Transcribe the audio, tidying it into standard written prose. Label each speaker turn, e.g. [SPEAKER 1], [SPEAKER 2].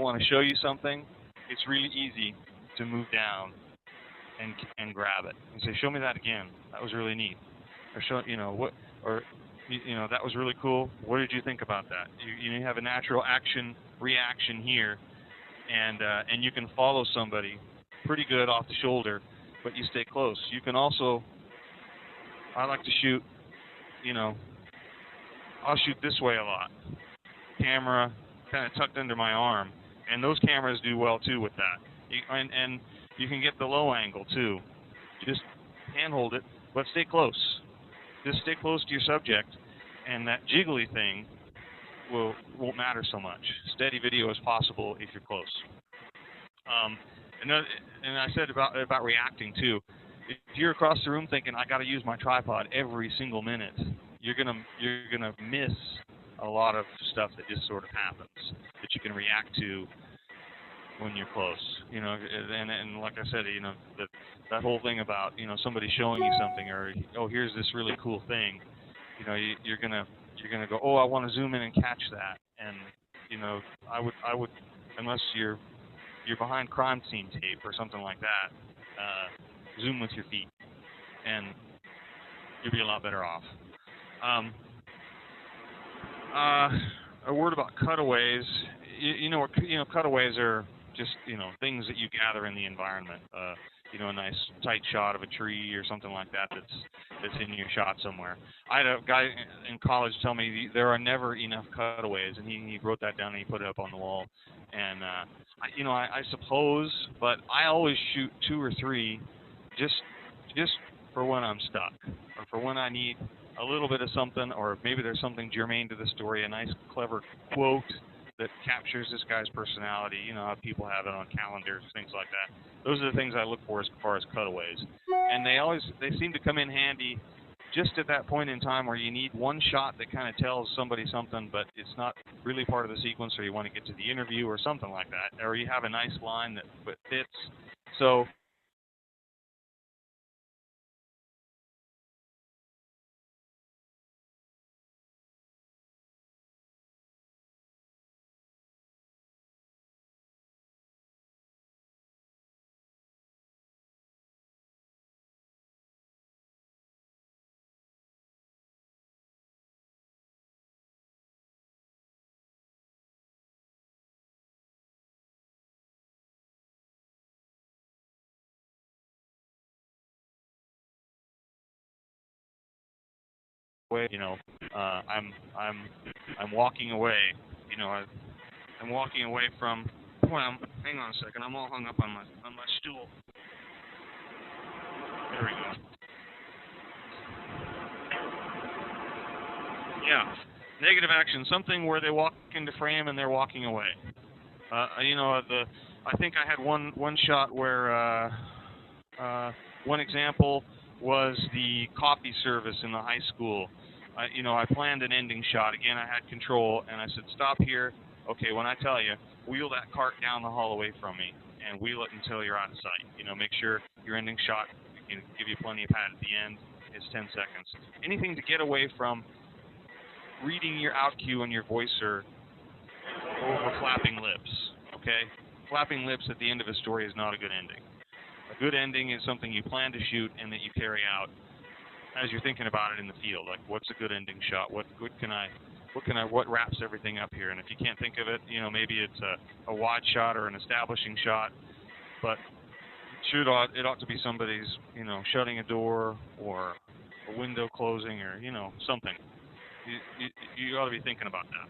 [SPEAKER 1] want to show you something, it's really easy to move down and grab it and say, "Show me that again. That was really neat." Or show, that was really cool. What did you think about that? You have a natural reaction here, and you can follow somebody pretty good off the shoulder, but you stay close. You can also, I like to shoot, I'll shoot this way a lot. Camera kind of tucked under my arm, and those cameras do well too with that. And you can get the low angle too. Just handhold it, but stay close. Just stay close to your subject, and that jiggly thing won't matter so much. Steady video is possible if you're close. And I said about reacting too. If you're across the room thinking, "I got to use my tripod every single minute," you're gonna miss a lot of stuff that just sort of happens that you can react to when you're close. And like I said, that whole thing about somebody showing you something, or oh, here's this really cool thing. You're gonna go, "Oh, I want to zoom in and catch that." And I would unless you're behind crime scene tape or something like that, zoom with your feet, and you'll be a lot better off. A word about cutaways. Cutaways are just things that you gather in the environment. A nice tight shot of a tree or something like that that's in your shot somewhere. I had a guy in college tell me there are never enough cutaways, and he wrote that down and he put it up on the wall. And I suppose, but I always shoot 2 or 3, just for when I'm stuck, or for when I need a little bit of something, or maybe there's something germane to the story, a nice clever quote that captures this guy's personality. How people have it on calendars, things like that. Those are the things I look for as far as cutaways. And they seem to come in handy just at that point in time where you need one shot that kind of tells somebody something, but it's not really part of the sequence, or you want to get to the interview or something like that, or you have a nice line that fits. So I'm walking away. I'm walking away from. Boy, hang on a second. I'm all hung up on my stool. There we go. Yeah, negative action. Something where they walk into frame and they're walking away. I think I had one shot where one example was the coffee service in the high school. I planned an ending shot. Again, I had control, and I said, "Stop here. Okay, when I tell you, wheel that cart down the hall away from me, and wheel it until you're out of sight. Make sure your ending shot can give you plenty of pad at the end. It's 10 seconds. Anything to get away from reading your out cue on your voicer over flapping lips. Okay, flapping lips at the end of a story is not a good ending. A good ending is something you plan to shoot and that you carry out as you're thinking about it in the field. Like, what's a good ending shot? What wraps everything up here? And if you can't think of it, maybe it's a wide shot or an establishing shot. But it ought to be somebody's, shutting a door or a window closing, or something. You ought to be thinking about that.